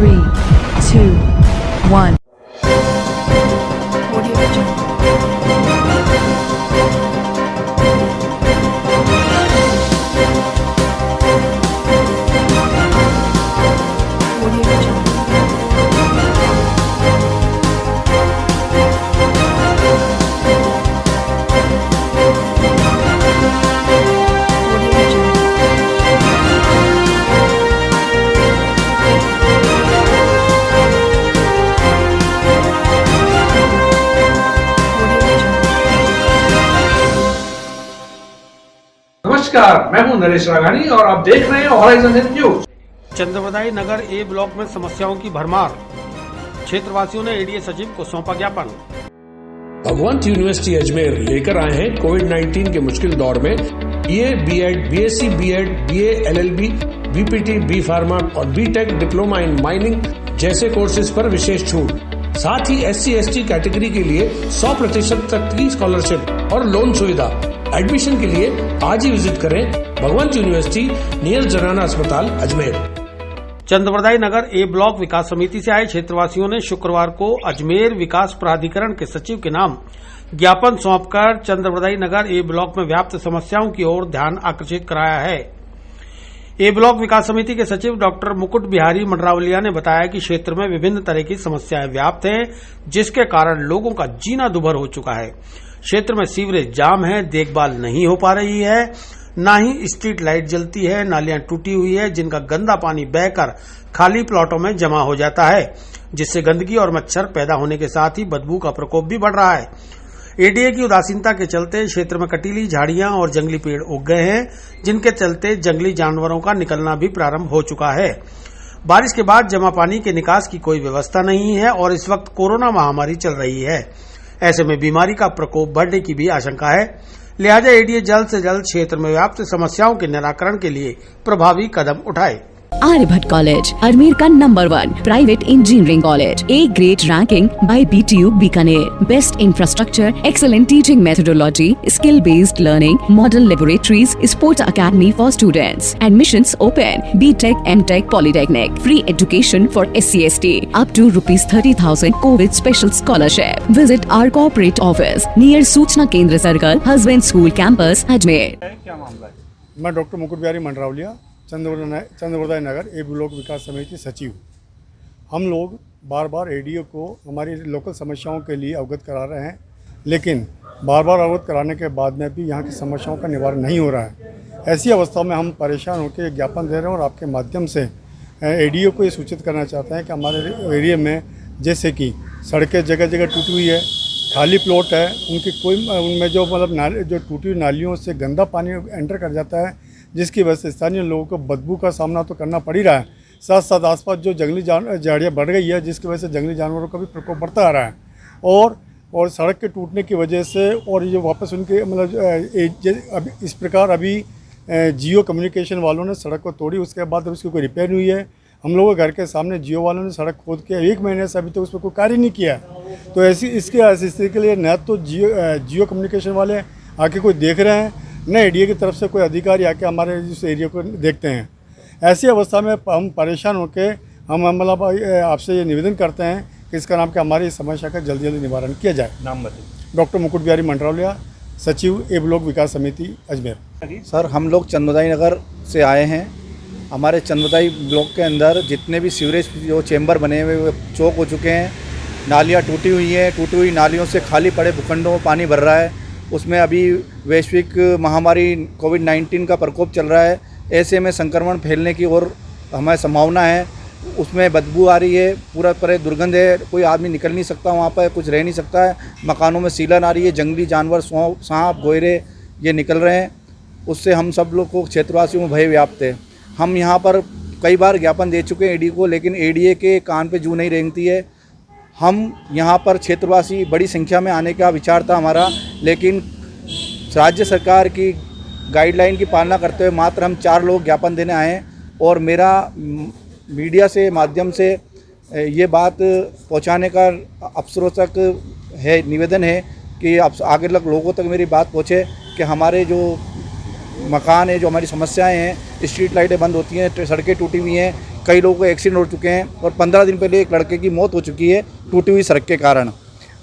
3, 2, 1. नमस्कार, मैं हूं नरेश राघानी और आप देख रहे हैं हॉराइजन न्यूज। चंद्रवदाई नगर ए ब्लॉक में समस्याओं की भरमार, क्षेत्रवासियों ने एडीए सचिव को सौंपा ज्ञापन। भगवंत यूनिवर्सिटी अजमेर लेकर आए हैं कोविड-19 के मुश्किल दौर में BA, BEd, BSc, BEd, BA, LLB, BPT, B pharma और बीटेक डिप्लोमा इन माइनिंग जैसे कोर्सेज पर विशेष छूट। साथ ही SC/ST कैटेगरी के लिए 100% तक की स्कॉलरशिप और लोन सुविधा। एडमिशन के लिए आज ही विजिट करें भगवंत यूनिवर्सिटी नियर जनाना अस्पताल अजमेर। चंद्रवदाई नगर ए ब्लॉक विकास समिति से आए क्षेत्रवासियों ने शुक्रवार को अजमेर विकास प्राधिकरण के सचिव के नाम ज्ञापन सौंपकर चंद्रवदाई नगर ए ब्लॉक में व्याप्त समस्याओं की ओर ध्यान आकर्षित कराया है। ए ब्लॉक विकास समिति के सचिव डॉक्टर मुकुट बिहारी मंडरावलिया ने बताया कि क्षेत्र में विभिन्न तरह की समस्याएं व्याप्त हैं, जिसके कारण लोगों का जीना दुभर हो चुका है। क्षेत्र में सीवरेज जाम है, देखभाल नहीं हो पा रही है, न ही स्ट्रीट लाइट जलती है, नालियां टूटी हुई है जिनका गंदा पानी बहकर खाली प्लॉटों में जमा हो जाता है, जिससे गंदगी और मच्छर पैदा होने के साथ ही बदबू का प्रकोप भी बढ़ रहा है। एडीए की उदासीनता के चलते क्षेत्र में कटीली झाड़ियां और जंगली पेड़ उग गए हैं, जिनके चलते जंगली जानवरों का निकलना भी प्रारंभ हो चुका है। बारिश के बाद जमा पानी के निकास की कोई व्यवस्था नहीं है और इस वक्त कोरोना महामारी चल रही है। ऐसे में बीमारी का प्रकोप बढ़ने की भी आशंका है। लिहाजा एडीए जल्द से जल्द क्षेत्र में व्याप्त समस्याओं के निराकरण के लिए प्रभावी कदम उठाए। आर्यभट्ट कॉलेज अजमेर का number 1 private engineering college, A grade ranking by BTU Bikaner, best infrastructure, excellent teaching methodology, skill based learning, model laboratories, sports academy for students, admissions open, BTech, MTech, polytechnic, free education for SC/ST up to ₹30,000 Covid special scholarship. Visit our corporate office near Suchna Kendra circle, husband school campus Ajmer. क्या मामला है? मैं doctor Mukut Bihari मंडरावलिया, Chandvardai नगर ए block विकास समिति सचिव। हम लोग बार बार ADO को हमारी लोकल समस्याओं के लिए अवगत करा रहे हैं, लेकिन बार बार अवगत कराने के बाद में भी यहाँ की समस्याओं का निवारण नहीं हो रहा है। ऐसी अवस्था में हम परेशान होकर ज्ञापन दे रहे हैं और आपके माध्यम से एडीओ को ये सूचित करना चाहते हैं कि हमारे एरिया में जैसे कि सड़कें जगह जगह टूटी हुई है, खाली प्लॉट है, उनमें जो जो टूटी हुई नालियों से गंदा पानी एंटर कर जाता है, जिसकी वजह से स्थानीय लोगों को बदबू का सामना तो करना पड़ ही रहा है। साथ साथ आसपास जो जंगली झाड़ियाँ बढ़ गई है, जिसकी वजह से जंगली जानवरों का भी प्रकोप बढ़ता आ रहा है। और सड़क के टूटने की वजह से और ये वापस उनके अब इस प्रकार अभी जियो कम्युनिकेशन वालों ने सड़क को तोड़ी, उसके बाद उसकी कोई रिपेयर नहीं हुई है। हम लोगों के घर के सामने जियो वालों ने सड़क खोद के 1 महीने से अभी तक उस पर कोई कार्य नहीं किया। तो इसके स्थिति के लिए न तो जियो कम्युनिकेशन वाले आके कोई देख रहे हैं, न एडीए की तरफ से कोई अधिकारी आके हमारे इस एरिया को देखते हैं। ऐसी अवस्था में हम परेशान होकर हम मतलब आपसे ये निवेदन करते हैं कि इसका नाम कि हमारी समस्या का जल्दी जल्दी निवारण किया जाए। नाम बताइए। डॉक्टर मुकुट बिहारी मंडरावलिया, सचिव ए ब्लॉक विकास समिति अजमेर। सर, हम लोग चंद्रवदाई नगर से आए हैं। हमारे चंद्रवदाई ब्लॉक के अंदर जितने भी सीवरेज जो चेंबर बने हुए वो चौक हो चुके हैं, नालियाँ टूटी हुई हैं, टूटी हुई नालियों से खाली पड़े भूखंडों में पानी भर रहा है। उसमें अभी वैश्विक महामारी कोविड-19 का प्रकोप चल रहा है। ऐसे में संक्रमण फैलने की ओर हमें संभावना है। उसमें बदबू आ रही है, पूरा तरह दुर्गंध है, कोई आदमी निकल नहीं सकता, वहाँ पर कुछ रह नहीं सकता है। मकानों में सीलन आ रही है, जंगली जानवर सांप गोयरे ये निकल रहे हैं। उससे हम सब लोग को क्षेत्रवासियों में भय व्याप्त है। हम यहाँ पर कई बार ज्ञापन दे चुके हैं एडीए को, लेकिन एडीए के कान पे जू नहीं रेंगती है। हम यहाँ पर क्षेत्रवासी बड़ी संख्या में आने का विचार था हमारा, लेकिन राज्य सरकार की गाइडलाइन की पालना करते हुए मात्र हम 4 लोग ज्ञापन देने आए हैं। और मेरा मीडिया से माध्यम से ये बात पहुँचाने का अफसरों तक है निवेदन है कि आगे लोगों तक मेरी बात पहुँचे कि हमारे जो मकान है, जो हमारी समस्याएं हैं, स्ट्रीट लाइटें बंद होती हैं, सड़कें टूटी हुई हैं, कई लोगों को एक्सीडेंट हो चुके हैं और 15 दिन पहले एक लड़के की मौत हो चुकी है टूटी हुई सड़क के कारण।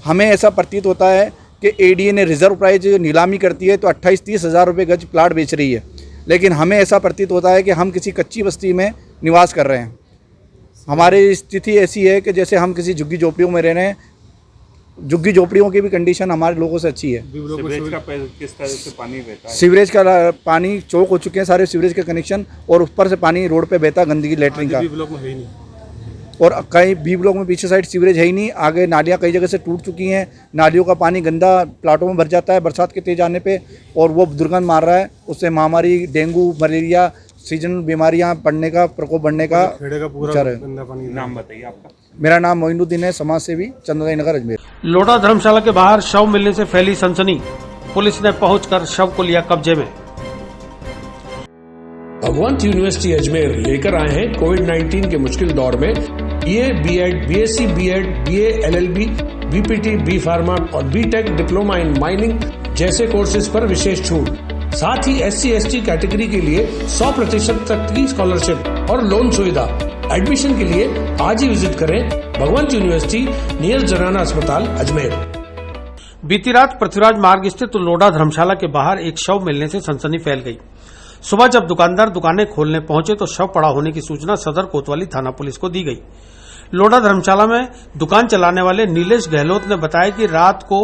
हमें ऐसा प्रतीत होता है कि एडीए ने रिजर्व प्राइस नीलामी करती है तो 28-30 हज़ार रुपये गज प्लाट बेच रही है, लेकिन हमें ऐसा प्रतीत होता है कि हम किसी कच्ची बस्ती में निवास कर रहे हैं। हमारी स्थिति ऐसी है कि जैसे हम किसी झुग्गी झोपड़ियों में रह रहे हैं। झुग्गी झोपड़ियों की भी कंडीशन हमारे लोगों से अच्छी है। सीवरेज का किस तरह से पानी बहता है? सीवरेज का पानी चौक हो चुके हैं सारे सीवरेज के कनेक्शन, और ऊपर से पानी रोड पे बहता गंदगी लेटरिन का। ब्लॉक में है ही नहीं, और कई बी ब्लॉक में पीछे साइड सीवरेज है ही नहीं। आगे नालियाँ कई जगह से टूट चुकी हैं, नालियों का पानी गंदा प्लाटों में भर जाता है बरसात के तेज आने पे, और वो दुर्गंध मार रहा है। उससे महामारी डेंगू मलेरिया सीजन बीमारियां पड़ने का प्रकोप बढ़ने का विचार है। नाम बताइए आपका? मेरा नाम मोइनुद्दीन है, समाज सेवी, चंद्रदाई नगर, अजमेर। लोढ़ा धर्मशाला के बाहर शव मिलने से फैली सनसनी, पुलिस ने पहुंचकर शव को लिया कब्जे में। भगवंत यूनिवर्सिटी अजमेर लेकर आए हैं कोविड-19 के मुश्किल दौर में BA, BEd, BSc, BEd, BA, LLB, BPT, B pharma और बीटेक डिप्लोमा इन माइनिंग जैसे कोर्सेज पर विशेष छूट। साथ ही SC/ST कैटेगरी के लिए 100% तक की स्कॉलरशिप और लोन सुविधा। एडमिशन के लिए आज ही विजिट करें भगवंत यूनिवर्सिटी नियर जनाना अस्पताल अजमेर। बीती रात पृथ्वीराज मार्ग स्थित लोढ़ा धर्मशाला के बाहर एक शव मिलने से सनसनी फैल गई। सुबह जब दुकानदार दुकानें खोलने पहुंचे तो शव पड़ा होने की सूचना सदर कोतवाली थाना पुलिस को दी गई। लोढ़ा धर्मशाला में दुकान चलाने वाले नीलेश गहलोत ने बताया कि रात को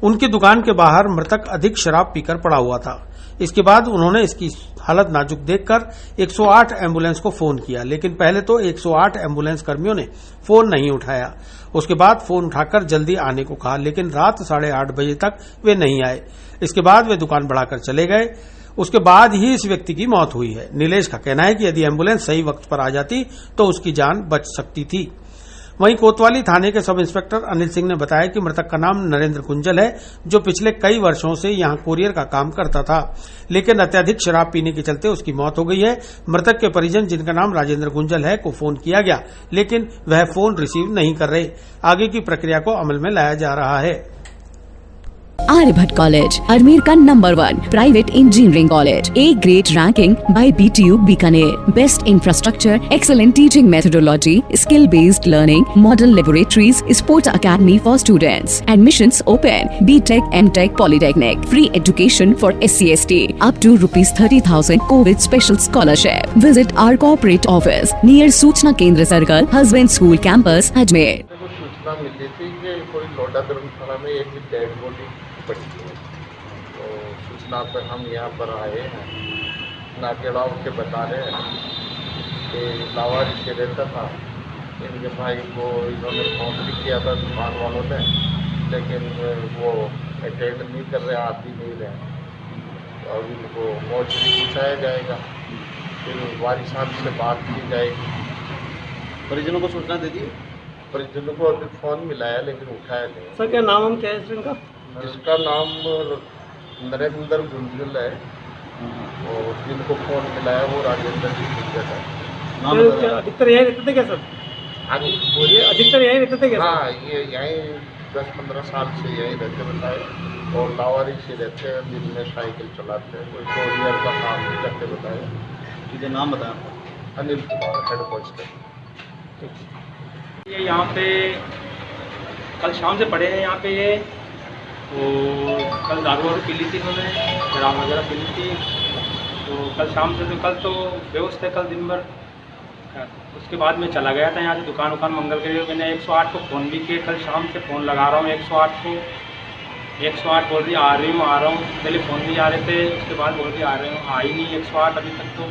उनकी दुकान के बाहर मृतक अधिक शराब पीकर पड़ा हुआ था। इसके बाद उन्होंने इसकी हालत नाजुक देखकर 108 एम्बुलेंस को फोन किया, लेकिन पहले तो 108 एम्बुलेंस कर्मियों ने फोन नहीं उठाया। उसके बाद फोन उठाकर जल्दी आने को कहा, लेकिन रात 8:30 बजे तक वे नहीं आए। इसके बाद वे दुकान बढ़ाकर चले गए। उसके बाद ही इस व्यक्ति की मौत हुई है। नीलेश का कहना है कि यदि एम्बुलेंस सही वक्त पर आ जाती तो उसकी जान बच सकती थी। वहीं कोतवाली थाने के सब इंस्पेक्टर अनिल सिंह ने बताया कि मृतक का नाम नरेंद्र कुंजल है, जो पिछले कई वर्षों से यहां कोरियर का काम करता था, लेकिन अत्यधिक शराब पीने के चलते उसकी मौत हो गई है। मृतक के परिजन, जिनका नाम राजेंद्र कुंजल है, को फोन किया गया, लेकिन वह फोन रिसीव नहीं कर रहे। आगे की प्रक्रिया को अमल में लाया जा रहा है। आर्यभट्ट कॉलेज, अजमेर का number 1 private engineering college, A grade ranking by BTU Bikaner, best infrastructure, excellent teaching methodology, skill based learning, model laboratories, sports academy for students, admissions open, BTech, MTech, polytechnic, free education for SC/ST, up to ₹30,000 Covid special scholarship. Visit our corporate office near Suchna Kendra circle, husband school campus, Ajmer. सूचना मिली थी कि कोई लोढ़ा धर्मशाला में एक dead body पड़ी है, तो सूचना पर हम यहाँ पर आए हैं। नाकेड़ा उनके बता रहे हैं कि लावारिस से रहता था। इनके भाई को इन्होंने फोन भी किया था दुकान वालों ने, लेकिन वो अटेंड नहीं कर रहे, आ भी नहीं रहे। और इनको मौत भी पूछाया जाएगा, फिर वारिसान से बात की जाएगी। परिजनों को सूचना दे दी? परिजनों को अभी फोन मिलाया लेकिन उठाया नहीं। सर क्या नाम क्या है इनका? इसका नाम नरेंद्र गुंजल है, और जिनको फोन मिलाया वो राजेंद्र जी गुंजल है। अधिकतर यहीं रहते थे क्या सर? आगे बोलिए। अधिकतर यहीं रहते थे क्या? हाँ, ये यहीं 10-15 साल से यहीं रहते बताए, और लावारी से रहते हैं, दिन में साइकिल चलाते हैं, कोई कोरियर का काम भी करते बताए। ठीक है, नाम बताया? Anil Kumar, head constable. ये यहाँ पे कल शाम से पड़े हैं यहाँ पे ये, तो कल दारू वारू पी ली थी इन्होंने, शराब वगैरह पी ली थी, तो कल शाम से तो कल तो बेहोश थे कल दिन भर। उसके बाद मैं चला गया था यहाँ से दुकान मंगल के लिए। मैंने 108 को फ़ोन भी किया, कल शाम से फ़ोन लगा रहा हूँ 108 को। 108 बोल रही आ रही हूँ, आ रहा हूँ। पहले फ़ोन नहीं आ रहे थे, उसके बाद बोल रही आ रहे हूँ, आई नहीं 108 अभी तक। तो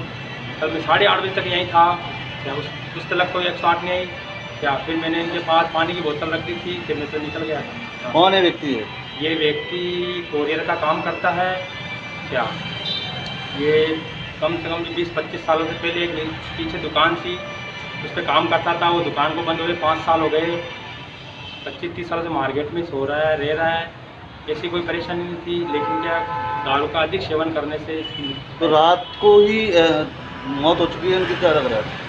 कल मैं 8:30 बजे तक यहीं था, क्या उस तक कोई 108 नहीं आई क्या। फिर मैंने इनके पास पानी की बोतल रख दी थी कि मैं तो निकल गया था। कौन है व्यक्ति? ये व्यक्ति कोरियर का काम करता है क्या। ये कम से कम 20-25 सालों से पहले एक पीछे दुकान थी, उस पर काम करता था। वो दुकान को बंद हुए 5 साल हो गए। 25-30 सालों से मार्केट में सो रहा है, रह रहा है, ऐसी कोई परेशानी नहीं थी। लेकिन क्या दारू का अधिक सेवन करने से तो रात को ही मौत हो चुकी है उनकी? क्या लग रहा है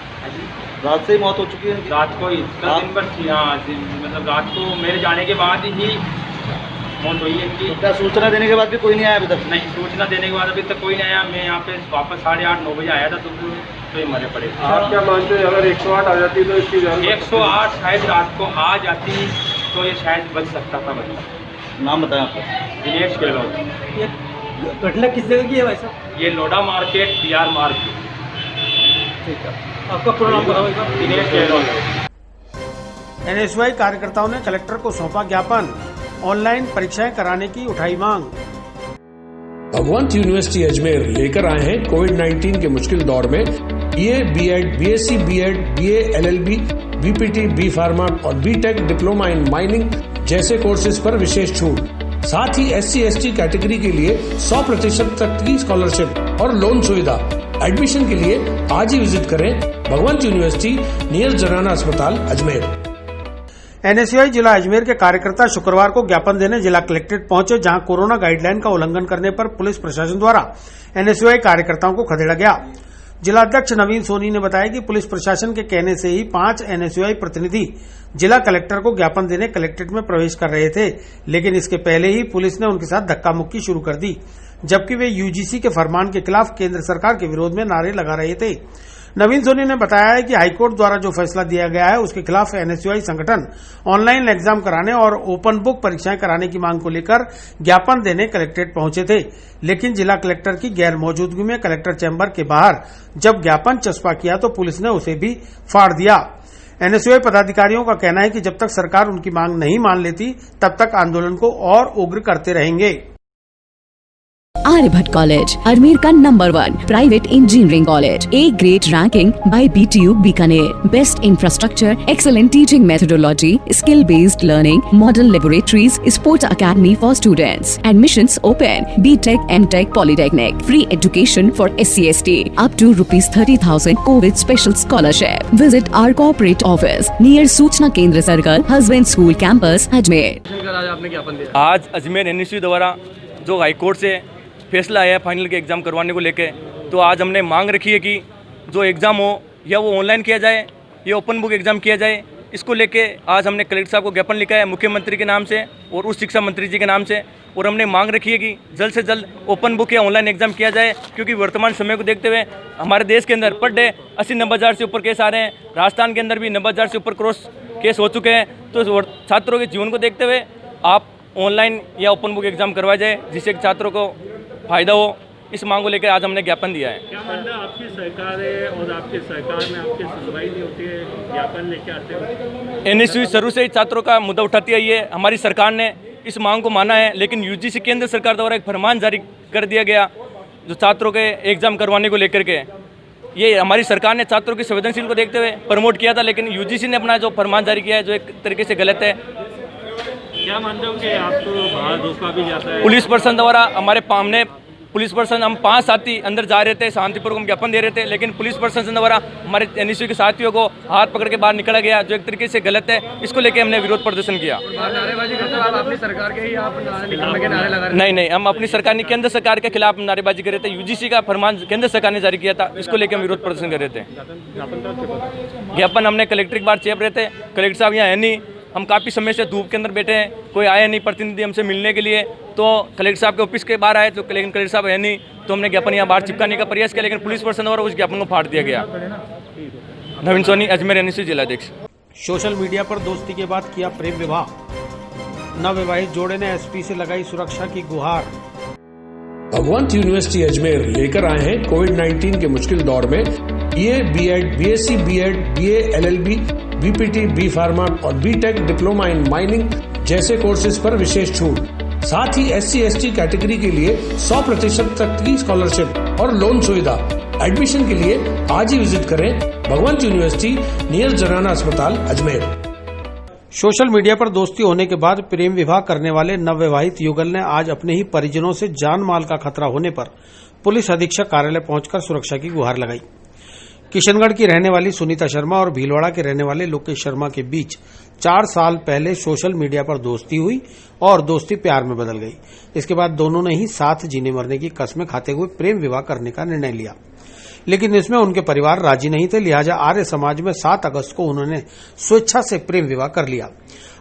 रात से ही मौत हो चुकी है? रात को ही, कल दिन भर थी। हाँ, मतलब रात को मेरे जाने के बाद ही मौत हुई है इनकी। क्या सूचना देने के बाद भी कोई नहीं आया अभी तक? नहीं, सूचना देने के बाद अभी तक कोई नहीं आया। मैं यहाँ पे वापस 8:30-9 बजे आया था, तो तो ही मरे पड़े। आप क्या मानते हैं अगर 108 आ जाती तो इसकी जान 108 शायद रात को आ जाती तो ये शायद बच सकता था बच्चा। नाम बताएं आपका। दिनेश गहलोत। ये घटना किस जगह की है भाई साहब? ये लोडा मार्केट PR मार्ग की। ठीक है, आपका पूरा नाम बताओ एक बार। दिनेश गहलोत। NSY कार्यकर्ताओं ने कलेक्टर को सौंपा ज्ञापन, ऑनलाइन परीक्षाएं कराने की उठाई मांग। भगवंत यूनिवर्सिटी अजमेर लेकर आए हैं कोविड-19 के मुश्किल दौर में BA, B.Ed, BSc, B.Ed, BA, LLB, BPT, B pharma और B.Tech डिप्लोमा इन माइनिंग जैसे कोर्सेज पर विशेष छूट। साथ ही SC/ST कैटेगरी के लिए 100% तक की स्कॉलरशिप और लोन सुविधा। एडमिशन के लिए आज ही विजिट करें भगवंत यूनिवर्सिटी नियर जनाना अस्पताल अजमेर। NSY जिला अजमेर के कार्यकर्ता शुक्रवार को ज्ञापन देने जिला कलेक्ट्रेट पहुंचे, जहां कोरोना गाइडलाइन का उल्लंघन करने पर पुलिस प्रशासन द्वारा NSY कार्यकर्ताओं को खदेड़ा गया। जिलाध्यक्ष नवीन सोनी ने बताया कि पुलिस प्रशासन के कहने से ही 5 NSY प्रतिनिधि जिला कलेक्टर को ज्ञापन देने कलेक्ट्रेट में प्रवेश कर रहे थे, लेकिन इसके पहले ही पुलिस ने उनके साथ धक्का मुक्की शुरू कर दी, जबकि वे UGC के फरमान के खिलाफ केंद्र सरकार के विरोध में नारे लगा रहे थे। नवीन सोनी ने बताया है कि हाईकोर्ट द्वारा जो फैसला दिया गया है उसके खिलाफ NSY संगठन ऑनलाइन एग्जाम कराने और ओपन बुक परीक्षाएं कराने की मांग को लेकर ज्ञापन देने कलेक्ट्रेट पहुंचे थे, लेकिन जिला कलेक्टर की गैर मौजूदगी में कलेक्टर चैम्बर के बाहर जब ज्ञापन चस्पा किया तो पुलिस ने उसे भी फाड़ दिया। NSY पदाधिकारियों का कहना है कि जब तक सरकार उनकी मांग नहीं मान लेती तब तक आंदोलन को और उग्र करते रहेंगे। Aryabhatta College, Ajmer का number 1 private engineering college, A grade ranking by BTU Bikaner, best infrastructure, excellent teaching methodology, skill based learning, model laboratories, sports academy for students, admissions open, BTech, MTech, Polytechnic, free education for SC/ST, up to ₹30,000 COVID special scholarship. Visit our corporate office near Suchna Kendra Circle, Husband School Campus, Ajmer। आज Ajmer NSY द्वारा जो high court से फैसला आया final के exam करवाने को लेके, तो आज हमने मांग रखी है कि जो एग्ज़ाम हो या वो ऑनलाइन किया जाए या ओपन बुक एग्ज़ाम किया जाए। इसको लेके आज हमने कलेक्टर साहब को ज्ञापन लिखा है मुख्यमंत्री के नाम से और उच्च शिक्षा मंत्री जी के नाम से, और हमने मांग रखी है कि जल्द से जल्द ओपन बुक या ऑनलाइन एग्ज़ाम किया जाए, क्योंकि वर्तमान समय को देखते हुए हमारे देश के अंदर पर डे 80-90 हज़ार से ऊपर केस आ रहे हैं। राजस्थान के अंदर भी 90 हज़ार से ऊपर क्रॉस केस हो चुके हैं। तो छात्रों के जीवन को देखते हुए आप ऑनलाइन या ओपन बुक एग्ज़ाम करवाया जाए, जिससे छात्रों को फायदा हो। इस मांग को लेकर आज हमने ज्ञापन दिया है। क्या मानना आपकी सरकार है और आपकी सरकार में आपकी सुनवाई नहीं होती है, ज्ञापन लेके आते हो? NSY शुरू से ही छात्रों का मुद्दा उठाती आई है। हमारी सरकार ने इस मांग को माना है, लेकिन UGC केंद्र सरकार द्वारा एक फरमान जारी कर दिया गया जो छात्रों के एग्जाम करवाने को लेकर के, ये हमारी सरकार ने छात्रों की संवेदनशील को देखते हुए प्रमोट किया था, लेकिन UGC ने अपना जो फरमान जारी किया है जो एक तरीके से गलत है। क्या मानते हो कि आपको बाहर रोका भी जाता है? पुलिस पर्सन द्वारा हमने पुलिस पर्सन हम 5 साथी अंदर जा रहे थे, शांतिपूर्वक हम ज्ञापन दे रहे थे, लेकिन पुलिस पर्सन द्वारा हमारे NSY के साथियों को हाथ पकड़ के बाहर निकाला गया, जो एक तरीके से गलत है। इसको लेकर हमने विरोध प्रदर्शन किया। नारेबाजी करते आप अपनी सरकार के ही आप नारे लगा रहे? नहीं, हम अपनी सरकार नहीं, केंद्र सरकार के खिलाफ नारेबाजी कर रहे थे। UGC का फरमान केंद्र सरकार ने जारी किया था, इसको लेकर हम विरोध प्रदर्शन कर रहे थे। ज्ञापन हमने कलेक्टर के बाहर चेप रहे थे, कलेक्टर साहब यहाँ है नहीं, हम काफ़ी समय से धूप के अंदर बैठे हैं, कोई आया नहीं प्रतिनिधि हमसे मिलने के लिए, तो कलेक्टर साहब के ऑफिस के बाहर आए तो लेकिन कलेक्टर साहब है नहीं, तो हमने ज्ञापन यहाँ बाहर चिपकाने का प्रयास किया, लेकिन पुलिस पर्सन द्वारा उस ज्ञापन को फाड़ दिया गया। नवीन सोनी, अजमेर NSY जिलाध्यक्ष। सोशल मीडिया पर दोस्ती के बाद किया प्रेम विवाह, नवविवाहित जोड़े ने SP से लगाई सुरक्षा की गुहार। भगवंत यूनिवर्सिटी अजमेर लेकर आए हैं कोविड-19 के मुश्किल दौर में BA, B.Ed, BSc, B.Ed, BA, LLB, BPT, B pharma और B.Tech डिप्लोमा इन माइनिंग जैसे कोर्सेज पर विशेष छूट। साथ ही SC/ST कैटेगरी के लिए 100% तक की स्कॉलरशिप और लोन सुविधा। एडमिशन के लिए आज ही विजिट करें भगवंत यूनिवर्सिटी नियर जनाना अस्पताल अजमेर। सोशल मीडिया पर दोस्ती होने के बाद प्रेम विवाह करने वाले नवविवाहित युगल ने आज अपने ही परिजनों से जान माल का खतरा होने पर पुलिस अधीक्षक कार्यालय पहुंचकर सुरक्षा की गुहार लगाई। किशनगढ़ की रहने वाली सुनीता शर्मा और भीलवाड़ा के रहने वाले लोकेश शर्मा के बीच 4 साल पहले सोशल मीडिया पर दोस्ती हुई और दोस्ती प्यार में बदल गई। इसके बाद दोनों ने ही साथ जीने मरने की कस्में खाते हुए प्रेम विवाह करने का निर्णय लिया। लेकिन इसमें उनके परिवार राजी नहीं थे। लिहाजा आर्य समाज में 7 अगस्त को उन्होंने स्वेच्छा से प्रेम विवाह कर लिया।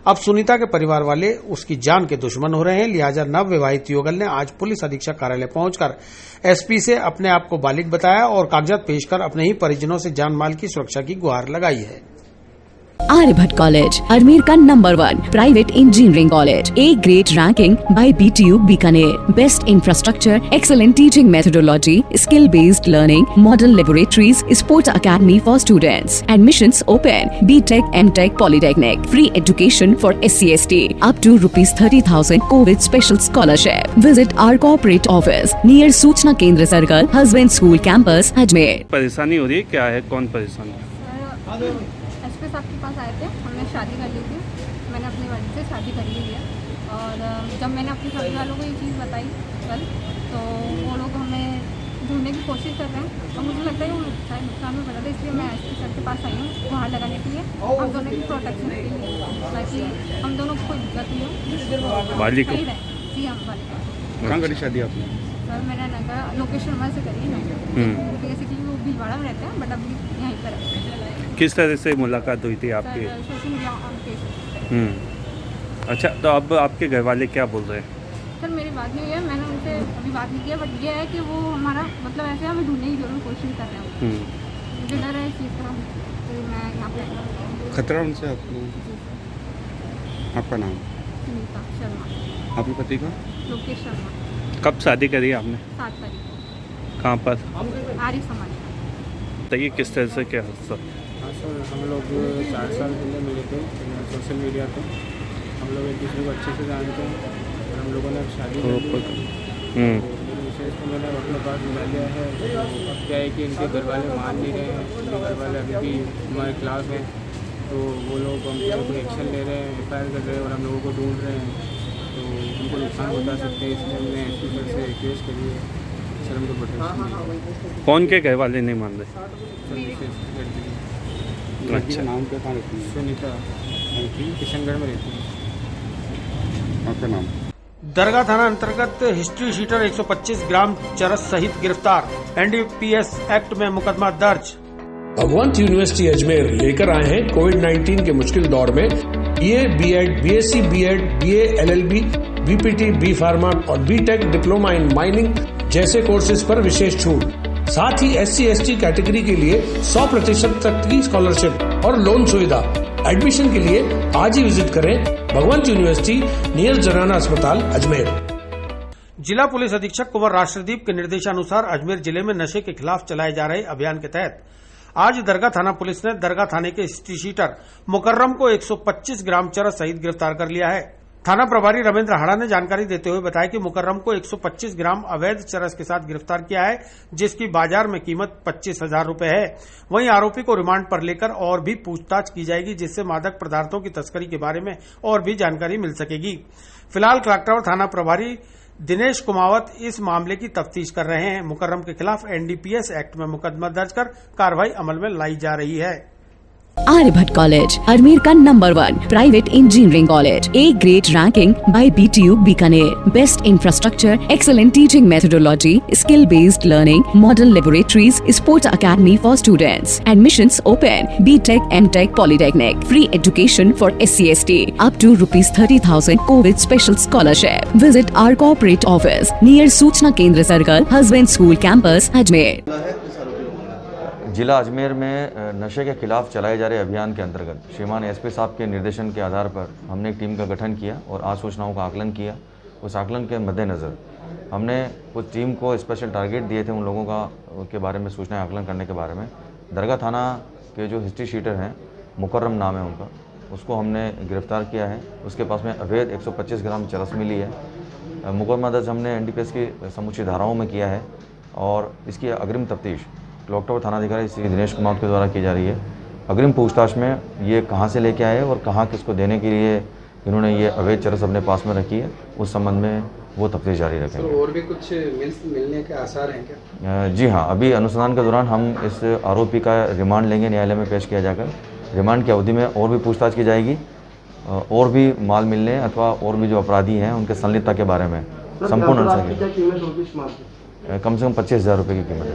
अब सुनीता के परिवार वाले उसकी जान के दुश्मन हो रहे हैं। लिहाजा नव विवाहित युगल ने आज पुलिस अधीक्षक कार्यालय पहुंचकर एसपी से अपने आप को बालिग बताया और कागजात पेश कर अपने ही परिजनों से जान माल की सुरक्षा की गुहार लगाई है। Aryabhatta College, Ajmer का number 1 private engineering college, A grade ranking by BTU Bikaner, best infrastructure, excellent teaching methodology, skill based learning, model laboratories, sports academy for students, admissions open, BTech, MTech, Polytechnic, free education for SC/ST, up to ₹30,000 COVID special scholarship. Visit our corporate office near सूचना Kendra circle, husband school campus, Ajmer. परेशानी हो रही है, क्या है, कौन परेशानी? SP साहब के पास आए थे, हमने शादी कर ली थी। मैंने अपनी वाली से शादी कर ली है और जब मैंने अपने घर वालों को ये चीज़ बताई कल, तो वो लोग हमें ढूंढने की कोशिश कर रहे हैं और मुझे लगता है वो शायद नुकसान में बता था, इसलिए मैं एसपी सर के पास आई हूँ वहाँ लगाने के लिए, हम दोनों की प्रोटेक्शन के लिए, ताकि हम दोनों को कोई दिक्कत नहीं हो। बालिक सही रहे जी, हम बालिक। कहाँ करी शादी आपने? सर मैंने नगर लोकेशन वहाँ से करी है, बेसिकली वो भीलवाड़ा में रहते हैं बट अभी यहीं पर है। किस तरह से मुलाकात हुई थी आपकी? Social media on Facebook. अच्छा, तो अब आपके घर वाले क्या बोल रहे हैं? सर मेरी बात नहीं हुई है, मैंने उनसे अभी बात नहीं किया, बट ये है कि वो हमारा मतलब ऐसे हमें ढूंढने की जरूर कोशिश कर रहे हैं। मुझे डर है इस चीज़ का, तो मैं यहाँ पे खतरा उनसे आपको? आपका नाम? सुनीता शर्मा। आपके पति का? लोकेश शर्मा। कब शादी करी आपने? 7 तारीख को। कहाँ पर? आर्य समाज। बताइए किस तरह से क्या हादसा? हाँ सर, हम लोग 4 साल पहले मिले थे सोशल मीडिया पे। हम लोग एक दूसरे को अच्छे से जानते हैं और हम लोगों ने अब शादी कर ली। विशेष तो मैंने अपने पास मिला लिया है। अब क्या है कि इनके घर वाले मान नहीं रहे हैं, इनके घर वाले अभी भी हमारे खिलाफ हैं, तो वो लोग हम लोग को एक्शन ले रहे हैं, FIR कर रहे हैं और हम लोगों को ढूंढ रहे हैं, तो उनको नुकसान बता सकते हैं, इसलिए हमने एसपी सर से रिक्वेस्ट करी है सर हमको प्रोटेक्शन। कौन के घर वाले नहीं मान रहे? अच्छा, नाम क्या कहाँ रहती है? सुनीता, किशनगढ़ में रहती है। आपका नाम? दरगाह थाना अंतर्गत हिस्ट्री शीटर 125 ग्राम चरस सहित गिरफ्तार, NDPS एक्ट में मुकदमा दर्ज। भगवंत यूनिवर्सिटी अजमेर लेकर आए हैं कोविड-19 के मुश्किल दौर में BA, BEd, BSc, BEd, BA, LLB, BPT, B pharma और BTech डिप्लोमा इन माइनिंग जैसे कोर्सेज पर विशेष छूट। साथ ही SC/ST कैटेगरी के लिए 100% तक की स्कॉलरशिप और लोन सुविधा। एडमिशन के लिए आज ही विजिट करें भगवंत यूनिवर्सिटी नियर जनाना अस्पताल अजमेर। जिला पुलिस अधीक्षक कुंवर राष्ट्रदीप के निर्देशानुसार अजमेर जिले में नशे के खिलाफ चलाए जा रहे अभियान के तहत आज दरगाह थाना पुलिस ने दरगाह थाने के हिस्ट्री शीटर मुकर्रम को 125 ग्राम चरस सहित गिरफ्तार कर लिया है। थाना प्रभारी रविंद्र हाड़ा ने जानकारी देते हुए बताया कि मुकर्रम को 125 ग्राम अवैध चरस के साथ गिरफ्तार किया है, जिसकी बाजार में कीमत 25,000 रुपए है। वहीं आरोपी को रिमांड पर लेकर और भी पूछताछ की जाएगी, जिससे मादक पदार्थों की तस्करी के बारे में और भी जानकारी मिल सकेगी। फिलहाल क्लॉकटावर थाना प्रभारी दिनेश कुमावत इस मामले की तफ्तीश कर रहे हैं। मुकर्रम के खिलाफ NDPS एक्ट में मुकदमा दर्ज कर कार्रवाई अमल में लाई जा रही है। Aryabhatta College, Ajmer का number 1 private engineering college, A grade ranking by BTU Bikaner, best infrastructure, excellent teaching methodology, skill based learning, model laboratories, sports academy for students, admissions open, BTech, MTech, Polytechnic, free education for SC/ST, up to ₹30,000 COVID special scholarship. Visit our corporate office near सूचना Kendra circle, husband school campus, Ajmer. जिला अजमेर में नशे के खिलाफ चलाए जा रहे अभियान के अंतर्गत श्रीमान एसपी साहब के निर्देशन के आधार पर हमने एक टीम का गठन किया और आज सूचनाओं का आकलन किया। उस आकलन के मद्देनज़र हमने उस टीम को स्पेशल टारगेट दिए थे उन लोगों के बारे में सूचना आकलन करने के बारे में। दरगाह थाना के जो हिस्ट्री शीटर हैं, मुकर्रम नाम है उनका, उसको हमने गिरफ्तार किया है। उसके पास में अवैध 125 ग्राम चरस मिली है। मुकदमा दर्ज हमने NDPS की समुची धाराओं में किया है और इसकी अग्रिम तफ्तीश क्लॉकटावर थानाधिकारी श्री दिनेश कुमार के द्वारा की जा रही है। अग्रिम पूछताछ में ये कहाँ से लेके आए और कहाँ किसको देने के लिए इन्होंने ये अवैध चरस अपने पास में रखी है, उस संबंध में वो तफ्तीश जारी रखेंगे। और भी कुछ मिलने के आसार हैं क्या? जी हाँ, अभी अनुसंधान के दौरान हम इस आरोपी का रिमांड लेंगे, न्यायालय में पेश किया जाकर। रिमांड की अवधि में और भी पूछताछ की जाएगी, और भी माल मिलने अथवा और भी जो अपराधी हैं उनके संलिप्तता के बारे में संपूर्ण कम से कम 25,000 रुपये की कीमत है।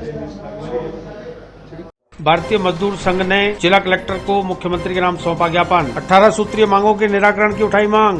भारतीय मजदूर संघ ने जिला कलेक्टर को मुख्यमंत्री के नाम सौंपा ज्ञापन। 18 सूत्रीय मांगों के निराकरण की उठाई मांग।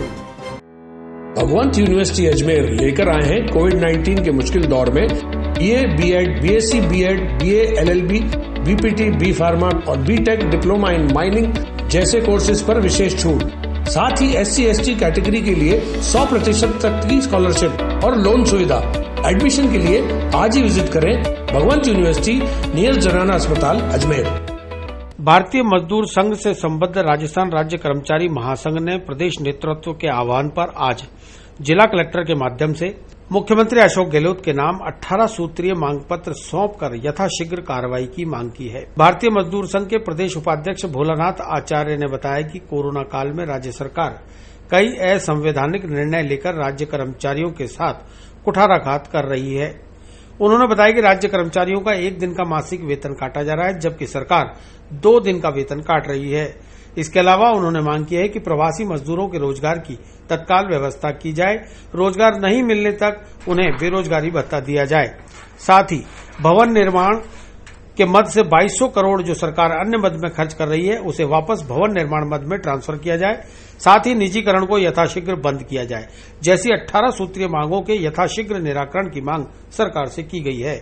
भगवंत यूनिवर्सिटी अजमेर लेकर आए हैं कोविड-19 के मुश्किल दौर में BA, BEd, BSc, BEd, BA, LLB, BPT, B pharma और बीटेक डिप्लोमा इन माइनिंग जैसे कोर्सेज पर विशेष छूट। साथ ही SC/ST कैटेगरी के लिए 100% तक की स्कॉलरशिप और लोन सुविधा। एडमिशन के लिए आज ही विजिट करें भगवंत यूनिवर्सिटी नियर जनाना अस्पताल अजमेर। भारतीय मजदूर संघ से संबद्ध राजस्थान राज्य कर्मचारी महासंघ ने प्रदेश नेतृत्व के आह्वान पर आज जिला कलेक्टर के माध्यम से मुख्यमंत्री अशोक गहलोत के नाम 18 सूत्रीय मांग पत्र सौंपकर यथाशीघ्र कार्रवाई की मांग की है। भारतीय मजदूर संघ के प्रदेश उपाध्यक्ष भोलानाथ आचार्य ने बताया कि कोरोना काल में राज्य सरकार कई असंवैधानिक निर्णय लेकर राज्य कर्मचारियों के साथ कुठाराघात कर रही है। उन्होंने बताया कि राज्य कर्मचारियों का 1 दिन का मासिक वेतन काटा जा रहा है, जबकि सरकार 2 दिन का वेतन काट रही है। इसके अलावा उन्होंने मांग की है कि प्रवासी मजदूरों के रोजगार की तत्काल व्यवस्था की जाए। रोजगार नहीं मिलने तक उन्हें बेरोजगारी भत्ता दिया जाए। साथ ही भवन निर्माण के मद से 2200 करोड़ जो सरकार अन्य मद में खर्च कर रही है, उसे वापस भवन निर्माण मद में ट्रांसफर किया जाए। साथ ही निजीकरण को यथाशीघ्र बंद किया जाए। जैसी 18 सूत्रीय मांगों के यथाशीघ्र निराकरण की मांग सरकार से की गई है,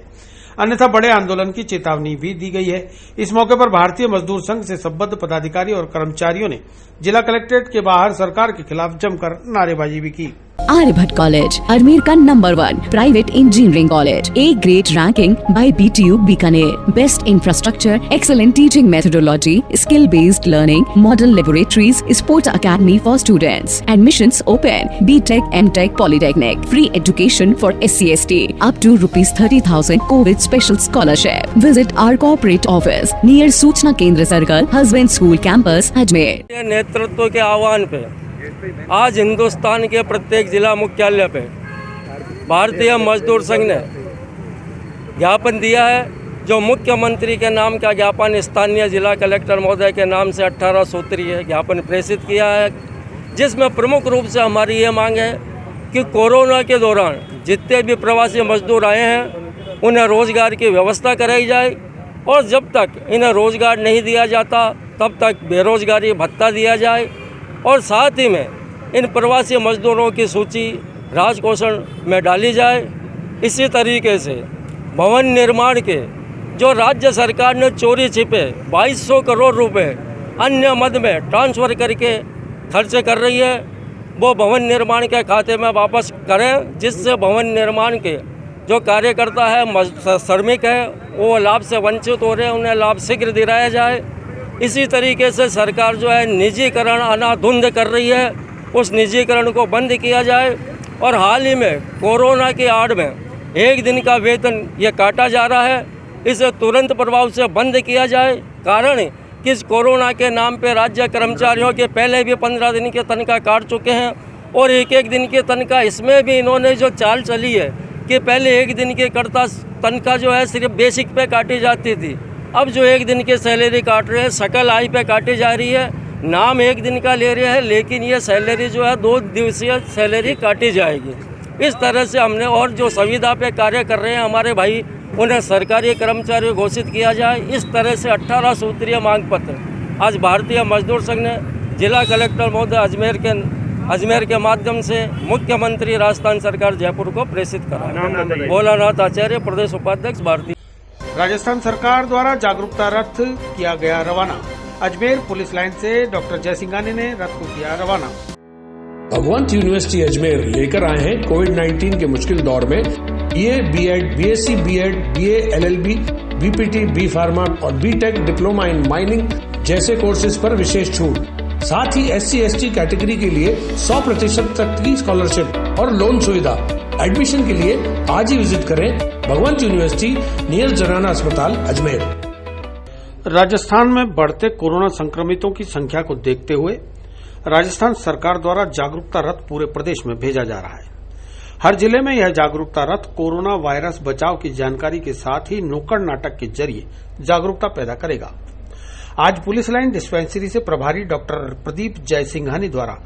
अन्यथा बड़े आंदोलन की चेतावनी भी दी गई है। इस मौके पर भारतीय मजदूर संघ से संबद्ध पदाधिकारी और कर्मचारियों ने जिला कलेक्ट्रेट के बाहर सरकार के खिलाफ जमकर नारेबाजी भी की। आर्यभट्ट कॉलेज अजमेर का number 1 private engineering college, A grade ranking by BTU Bikaner, best infrastructure, excellent teaching methodology, skill based learning, model laboratories, sports academy for students, admissions open, BTech, MTech, polytechnic, free education for SC/ST up to ₹30,000 Covid special scholarship. Visit our corporate office near Suchna Kendra circle, husband school campus Ajmer. नेतृत्व के आह्वान पे आज हिंदुस्तान के प्रत्येक जिला मुख्यालय पे भारतीय मजदूर संघ ने ज्ञापन दिया है, जो मुख्यमंत्री के नाम का ज्ञापन स्थानीय जिला कलेक्टर महोदय के नाम से 18 सूत्रीय ज्ञापन प्रेषित किया है, जिसमें प्रमुख रूप से हमारी ये मांग है कि कोरोना के दौरान जितने भी प्रवासी मजदूर आए हैं उन्हें रोजगार की व्यवस्था कराई जाए, और जब तक इन्हें रोजगार नहीं दिया जाता तब तक बेरोजगारी भत्ता दिया जाए, और साथ ही में इन प्रवासी मजदूरों की सूची राजकोषण में डाली जाए। इसी तरीके से भवन निर्माण के जो राज्य सरकार ने चोरी छिपे 2200 करोड़ रुपए अन्य मद में ट्रांसफ़र करके खर्चे कर रही है, वो भवन निर्माण के खाते में वापस करें, जिससे भवन निर्माण के जो कार्यकर्ता है, श्रमिक है, वो लाभ से वंचित हो रहे हैं, उन्हें लाभ शीघ्र दिलाया जाए। इसी तरीके से सरकार जो है निजीकरण अनाधुंध कर रही है, उस निजीकरण को बंद किया जाए। और हाल ही में कोरोना की आड़ में 1 दिन का वेतन ये काटा जा रहा है, इसे तुरंत प्रभाव से बंद किया जाए। कारण कि इस कोरोना के नाम पे राज्य कर्मचारियों के पहले भी 15 दिन के तनख्वाह काट चुके हैं, और 1-1 दिन की तनख्वाह इसमें भी इन्होंने जो चाल चली है कि पहले 1 दिन की तनख्वाह जो है सिर्फ बेसिक पे काटी जाती थी, अब जो 1 दिन की सैलरी काट रहे हैं सकल आय पे काटी जा रही है। नाम 1 दिन का ले रहे हैं, लेकिन ये सैलरी जो है 2 दिवसीय सैलरी काटी जाएगी। इस तरह से हमने, और जो संविदा पे कार्य कर रहे हैं हमारे भाई, उन्हें सरकारी कर्मचारी घोषित किया जाए। इस तरह से 18 सूत्रीय मांग पत्र आज भारतीय मजदूर संघ ने जिला कलेक्टर महोदय अजमेर के माध्यम से मुख्यमंत्री राजस्थान सरकार जयपुर को प्रेषित करा। भोलानाथ आचार्य, प्रदेश उपाध्यक्ष, भारतीय। राजस्थान सरकार द्वारा जागरूकता रथ किया गया रवाना। अजमेर पुलिस लाइन से डॉक्टर जयसिंघानी ने रथ को किया रवाना। भगवंत यूनिवर्सिटी अजमेर लेकर आए हैं कोविड-19 के मुश्किल दौर में BA, BEd, BSc, BEd, BA, LLB, BPT, B pharma और BTech डिप्लोमा इन माइनिंग जैसे कोर्सेज पर विशेष छूट। साथ ही SC/ST कैटेगरी के लिए 100% तक की स्कॉलरशिप और लोन सुविधा। एडमिशन के लिए आज ही विजिट करें भगवंत यूनिवर्सिटी नियर जनाना अस्पताल अजमेर। राजस्थान में बढ़ते कोरोना संक्रमितों की संख्या को देखते हुए राजस्थान सरकार द्वारा जागरूकता रथ पूरे प्रदेश में भेजा जा रहा है। हर जिले में यह जागरूकता रथ कोरोना वायरस बचाव की जानकारी के साथ ही नुक्कड़ नाटक के जरिए जागरूकता पैदा करेगा। आज पुलिस लाइन डिस्पेंसरी से प्रभारी डॉक्टर प्रदीप जयसिंघानी द्वारा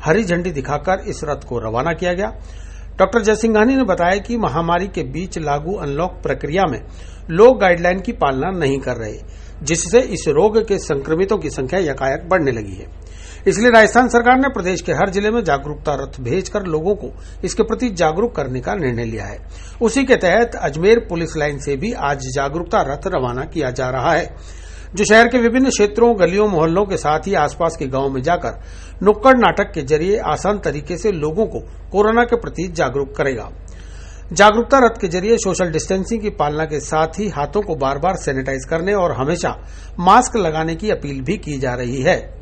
हरी झंडी दिखाकर इस रथ को रवाना किया गया। डॉक्टर जयसिंघानी ने बताया कि महामारी के बीच लागू अनलॉक प्रक्रिया में लोग गाइडलाइन की पालना नहीं कर रहे, जिससे इस रोग के संक्रमितों की संख्या यकायक बढ़ने लगी है। इसलिए राजस्थान सरकार ने प्रदेश के हर जिले में जागरूकता रथ भेजकर लोगों को इसके प्रति जागरूक करने का निर्णय लिया है। उसी के तहत अजमेर पुलिस लाइन से भी आज जागरूकता रथ रवाना किया जा रहा है, जो शहर के विभिन्न क्षेत्रों, गलियों, मोहल्लों के साथ ही आसपास के गांव में जाकर नुक्कड़ नाटक के जरिए आसान तरीके से लोगों को कोरोना के प्रति जागरूक करेगा। जागरूकता रथ के जरिए सोशल डिस्टेंसिंग की पालना के साथ ही हाथों को बार बार सैनिटाइज करने और हमेशा मास्क लगाने की अपील भी की जा रही है।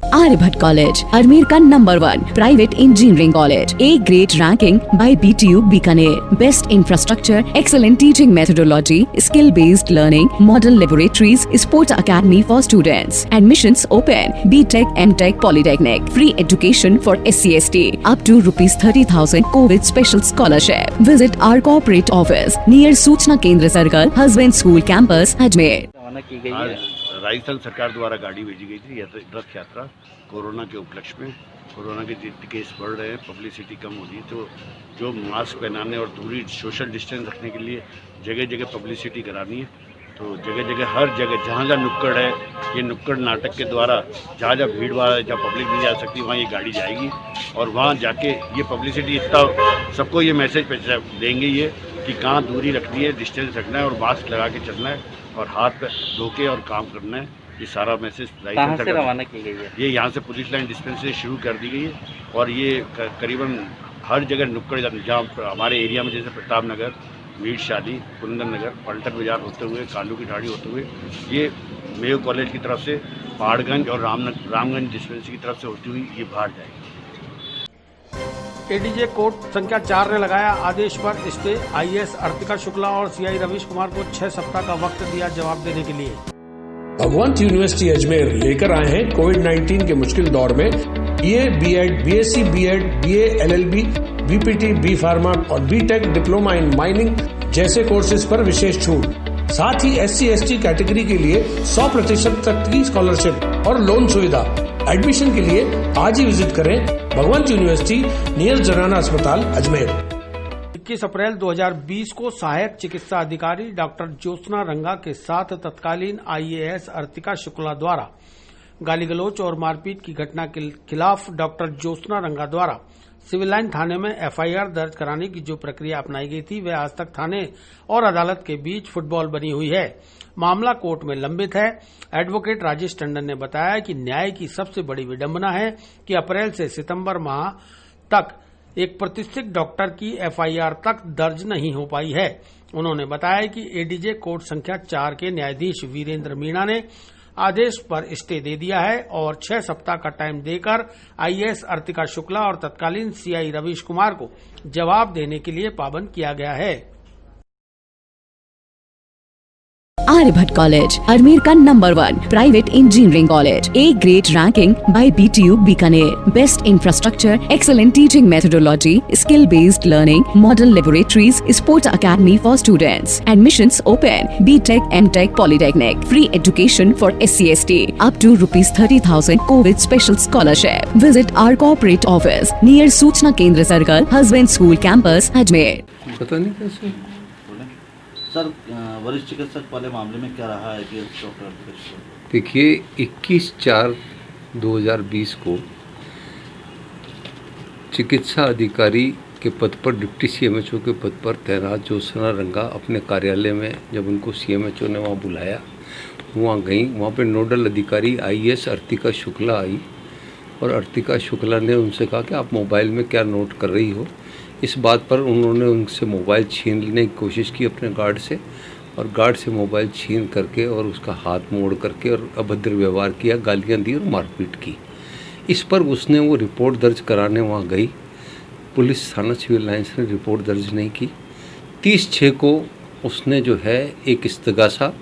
आर्यभट्ट कॉलेज, अजमेर का number 1 private engineering college, A grade ranking by BTU Bikaner, best infrastructure, excellent teaching methodology, skill based learning, model laboratories, sports academy for students, admissions open, BTech, MTech, polytechnic, free education for SC/ST, up to ₹30,000 Covid special scholarship. Visit our corporate office near Suchna Kendra circle, husband school campus, Ajmer. Rajasthan सरकार द्वारा गाड़ी भेजी गई थी रथ यात्रा corona के उपलक्ष्य में। कोरोना के जितने केस बढ़ रहे हैं, पब्लिसिटी कम हो रही है, तो जो मास्क पहनाने और दूरी सोशल डिस्टेंस रखने के लिए जगह जगह पब्लिसिटी करानी है। तो जगह जगह हर जगह जहाँ जहाँ नुक्कड़ है, ये नुक्कड़ नाटक के द्वारा जहाँ जहाँ भीड़ भाड़ है, जहाँ पब्लिक नहीं जा सकती, वहाँ ये गाड़ी जाएगी और वहाँ जाके ये पब्लिसिटी इतना सबको ये मैसेज देंगे ये कि कहाँ दूरी रखनी है, डिस्टेंस रखना है और मास्क लगा के चलना है और हाथ पे धो के और काम करना है। ये सारा मैसेज कहाँ से रवाना की गई है? ये यहाँ से पुलिस लाइन डिस्पेंसरी शुरू कर दी गई है और ये करीबन हर जगह नुक्कड़ जहाँ हमारे एरिया में जैसे प्रताप नगर, मीट शादी, कुंदन नगर, पलटन बाजार होते हुए, कालू की ढाड़ी होते हुए ये मेयो कॉलेज की तरफ से पहाड़गंज और रामगंज डिस्पेंसरी की तरफ से होती हुई ये बाहर जाएगी। एडीजे कोर्ट संख्या 4 ने लगाया आदेश पर स्टे। IAS अर्तिका शुक्ला और CI रवीश कुमार को 6 सप्ताह का वक्त दिया जवाब देने के लिए। भगवंत यूनिवर्सिटी अजमेर लेकर आए हैं कोविड-19 के मुश्किल दौर में BA, BEd, BSc, BEd, BA, LLB, BPT, B pharma और BTech डिप्लोमा इन माइनिंग जैसे कोर्सेज पर विशेष छूट। साथ ही SC/ST कैटेगरी के लिए 100% तक की स्कॉलरशिप और लोन सुविधा। एडमिशन के लिए आज ही विजिट करें भगवंत यूनिवर्सिटी नियर जनाना अस्पताल अजमेर। 21 अप्रैल 2020 को सहायक चिकित्सा अधिकारी डॉक्टर ज्योत्सना रंगा के साथ तत्कालीन IAS अर्तिका शुक्ला द्वारा गाली गलौच और मारपीट की घटना के खिलाफ डॉक्टर ज्योत्सना रंगा द्वारा सिविल लाइन थाने में FIR दर्ज कराने की जो प्रक्रिया अपनाई गई थी, वह आज तक थाने और अदालत के बीच फुटबॉल बनी हुई है। मामला कोर्ट में लंबित है। एडवोकेट राजेश टंडन ने बताया कि न्याय की सबसे बड़ी विडंबना है कि अप्रैल से सितंबर माह तक एक प्रतिष्ठित डॉक्टर की FIR तक दर्ज नहीं हो पाई है। उन्होंने बताया कि एडीजे कोर्ट संख्या 4 के न्यायाधीश वीरेंद्र मीणा ने आदेश पर स्टे दे दिया है और 6 सप्ताह का टाइम देकर IAS अर्तिका शुक्ला और तत्कालीन CI रवीश कुमार को जवाब देने के लिए पाबंद किया गया है। आर्यभट्ट कॉलेज, अजमेर का number 1 private engineering college, A grade ranking by BTU Bikaner, best infrastructure, excellent teaching methodology, skill based learning, model laboratories, sports academy for students, admissions open, BTech, MTech, polytechnic, free education for SC/ST, up to ₹30,000 Covid special scholarship. Visit our corporate office near Suchna Kendra circle, husband school campus, Ajmer. पता नहीं कैसे sir, वरिष्ठ चिकित्सक वाले मामले में क्या रहा है कि डॉक्टर? देखिए, 21/4/2020 को चिकित्सा अधिकारी के पद पर डिप्टी CMHO के पद पर तैनात ज्योत्सना रंगा अपने कार्यालय में जब उनको CMHO ने वहाँ बुलाया, वहाँ गई। वहाँ पे नोडल अधिकारी IAS अर्तिका शुक्ला आई और अर्तिका शुक्ला ने उनसे कहा कि आप मोबाइल में क्या नोट कर रही हो। इस बात पर उन्होंने उनसे मोबाइल छीन लेने की कोशिश की अपने गार्ड से, और गार्ड से मोबाइल छीन करके और उसका हाथ मोड़ करके और अभद्र व्यवहार किया, गालियां दी और मारपीट की। इस पर उसने वो रिपोर्ट दर्ज कराने वहाँ गई। पुलिस थाना सिविल लाइन्स ने रिपोर्ट दर्ज नहीं की। 30/6 को उसने जो है एक इस्तगासा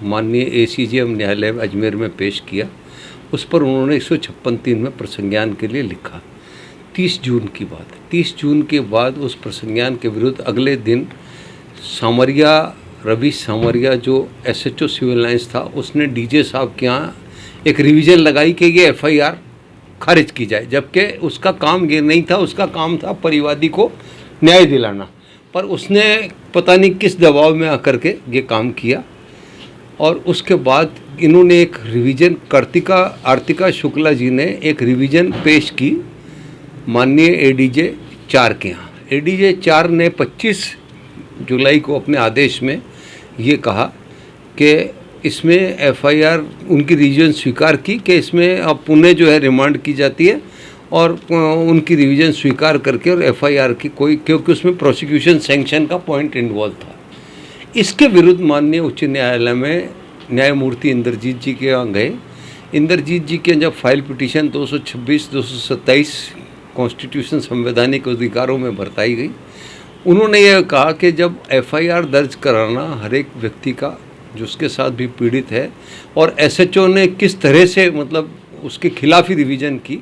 माननीय ACJM न्यायालय अजमेर में पेश किया। उस पर उन्होंने 156(3) में प्रसंज्ञान के लिए लिखा। 30 जून की बात है। 30 जून के बाद उस प्रसंज्ञान के विरुद्ध अगले दिन रवीश सामरिया जो SHO सिविल लाइन्स था, उसने DJ साहब के यहाँ एक रिवीजन लगाई कि ये FIR खारिज की जाए, जबकि उसका काम ये नहीं था। उसका काम था परिवादी को न्याय दिलाना, पर उसने पता नहीं किस दबाव में आकर के ये काम किया। और उसके बाद इन्होंने एक रिवीजन आर्तिका शुक्ला जी ने एक रिवीजन पेश की माननीय एडीजे 4 के यहाँ। एडीजे 4 ने 25 जुलाई को अपने आदेश में ये कहा कि इसमें एफआईआर उनकी रिवीजन स्वीकार की कि इसमें अब पुणे जो है रिमांड की जाती है और उनकी रिवीजन स्वीकार करके और एफआईआर की कोई, क्योंकि उसमें प्रोसिक्यूशन सैंक्शन का पॉइंट इन्वॉल्व था। इसके विरुद्ध माननीय उच्च न्यायालय में न्यायमूर्ति इंद्रजीत जी के यहाँ गए। इंद्रजीत जी के जब फाइल पिटीशन 226-227 कॉन्स्टिट्यूशन संवैधानिक अधिकारों में बरताई गई, उन्होंने यह कहा कि जब एफआईआर दर्ज कराना हर एक व्यक्ति का जो उसके साथ भी पीड़ित है, और एसएचओ ने किस तरह से मतलब उसके खिलाफ ही रिवीजन की,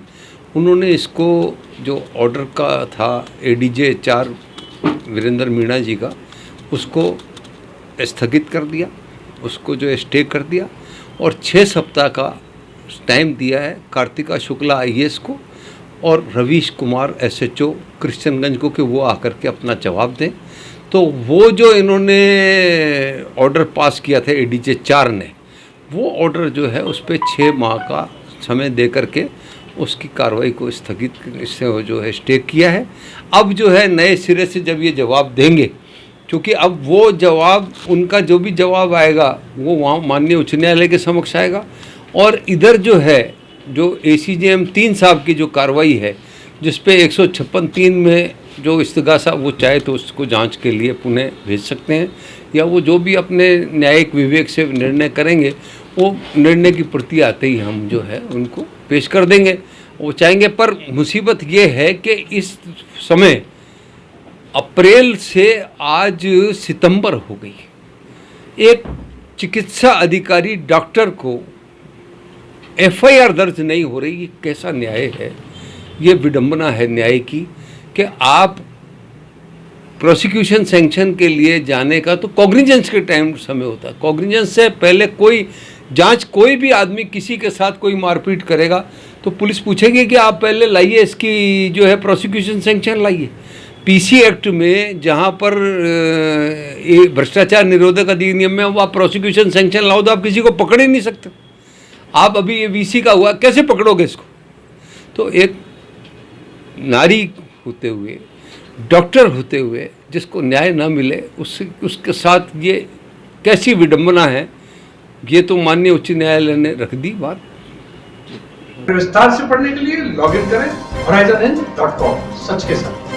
उन्होंने इसको जो ऑर्डर का था एडीजे 4 वीरेंद्र मीणा जी का, उसको स्थगित कर दिया, उसको जो स्टे कर दिया और 6 सप्ताह का टाइम दिया है कार्तिका शुक्ला आईएएस को और रवीश कुमार एसएचओ कृष्णगंज को कि वो आकर के अपना जवाब दें। तो वो जो इन्होंने ऑर्डर पास किया था एडीजे 4 ने, वो ऑर्डर जो है उस पर 6 माह का समय दे करके उसकी कार्रवाई को स्थगित इससे जो है स्टे किया है। अब जो है नए सिरे से जब ये जवाब देंगे, क्योंकि अब वो जवाब उनका जो भी जवाब आएगा वो वहाँ माननीय उच्च न्यायालय के समक्ष आएगा, और इधर जो है जो ACJM 3 साहब की जो कार्रवाई है जिस पे 156(3) में जो इस्तिगासा वो चाहे तो उसको जांच के लिए पुणे भेज सकते हैं, या वो जो भी अपने न्यायिक विवेक से निर्णय करेंगे वो निर्णय की प्रति आते ही हम जो है उनको पेश कर देंगे, वो चाहेंगे। पर मुसीबत ये है कि इस समय अप्रैल से आज सितंबर हो गई, एक चिकित्सा अधिकारी डॉक्टर को एफआईआर दर्ज नहीं हो रही। ये कैसा न्याय है? ये विडंबना है न्याय की कि आप प्रोसिक्यूशन सैंक्शन के लिए जाने का तो कॉग्निजेंस के टाइम समय होता है। कॉग्निजेंस से पहले कोई जांच, कोई भी आदमी किसी के साथ कोई मारपीट करेगा तो पुलिस पूछेगी कि आप पहले लाइए इसकी जो है प्रोसिक्यूशन सैंक्शन लाइए। पीसी एक्ट में जहाँ पर भ्रष्टाचार निरोधक अधिनियम में आप प्रोसिक्यूशन सैंक्शन लाओ तो आप किसी को पकड़ ही नहीं सकते। आप अभी ये वीसी का हुआ, कैसे पकड़ोगे इसको? तो एक नारी होते हुए, डॉक्टर होते हुए जिसको न्याय ना मिले, उसके साथ ये कैसी विडंबना है, ये तो माननीय उच्च न्यायालय ने रख दी बात। विस्तार से पढ़ने के लिए लॉगिन करें horizonhind.com। सच के साथ।